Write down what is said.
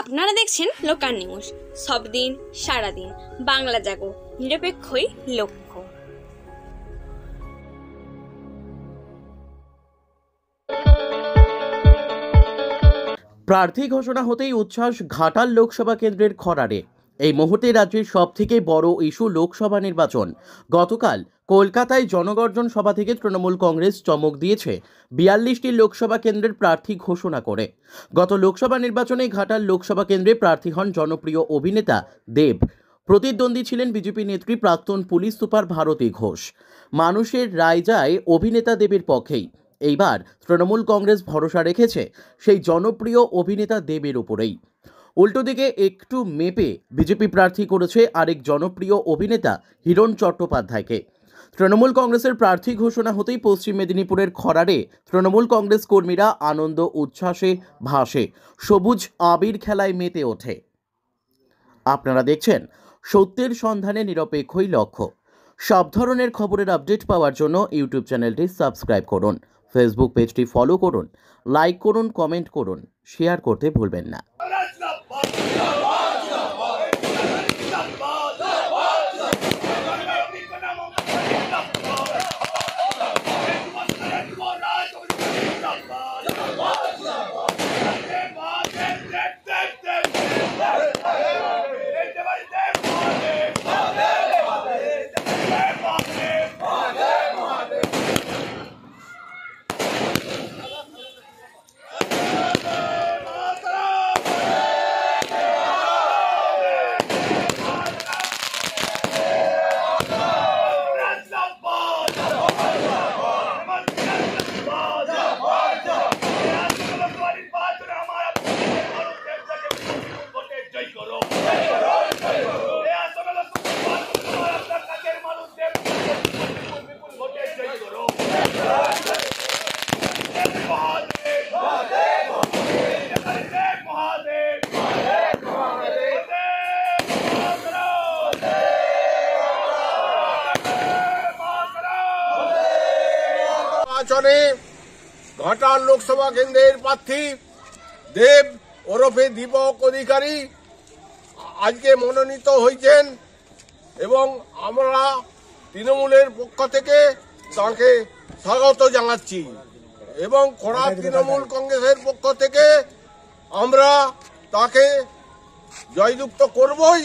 আপনারা দেখছেন local news, সব দিন সারাদিন বাংলা জাগো, নিরপেক্ষই লক্ষ্য। প্রার্থী ঘোষণা হতেই উচ্ছ্বাস ঘাটাল লোকসভা কেন্দ্রের খরারে। এই মুহূর্তে রাজ্যের সবথেকে বড় ইস্যু লোকসভা নির্বাচন। গতকাল কলকাতায় জনগর্জন সভা থেকে তৃণমূল কংগ্রেস চমক দিয়েছে 42টি লোকসভা কেন্দ্রের প্রার্থী ঘোষণা করে। গত লোকসভা নির্বাচনে ঘাটাল লোকসভা কেন্দ্রে প্রার্থী হন জনপ্রিয় অভিনেতা দেব। প্রতিদ্বন্দ্বী ছিলেন বিজেপি নেত্রী প্রাক্তন পুলিশ সুপার ভারতী ঘোষ। মানুষের রায় যায় অভিনেতা দেবের পক্ষেই। এইবার তৃণমূল কংগ্রেস ভরসা রেখেছে সেই জনপ্রিয় অভিনেতা দেবের উপরেই। উল্টো দিকে একটু মেপে বিজেপি প্রার্থী করেছে আরেক জনপ্রিয় অভিনেতা হিরণ চট্টোপাধ্যায়কে। তৃণমূল কংগ্রেসের প্রার্থী ঘোষণা হতেই পশ্চিম মেদিনীপুরের খরারে তৃণমূল কংগ্রেস কর্মীরা আনন্দ উচ্ছ্বাসে ভাসে, সবুজ আবির খেলায় মেতে ওঠে। আপনারা দেখছেন সত্যের সন্ধানে নিরপেক্ষই লক্ষ্য। সব ধরনের খবরের আপডেট পাওয়ার জন্য ইউটিউব চ্যানেলটি সাবস্ক্রাইব করুন, ফেসবুক পেজটি ফলো করুন, লাইক করুন, কমেন্ট করুন, শেয়ার করতে ভুলবেন না। ঘাটাল লোকসভা কেন্দ্রের প্রার্থী দেব ওরফে দীপক অধিকারী আজকে মনোনীত হয়েছেন এবং আমরা তৃণমূলের পক্ষ থেকে তাকে স্বাগত জানাচ্ছি এবং খোড়া তৃণমূল কংগ্রেসের পক্ষ থেকে আমরা তাকে জয়যুক্ত করবই।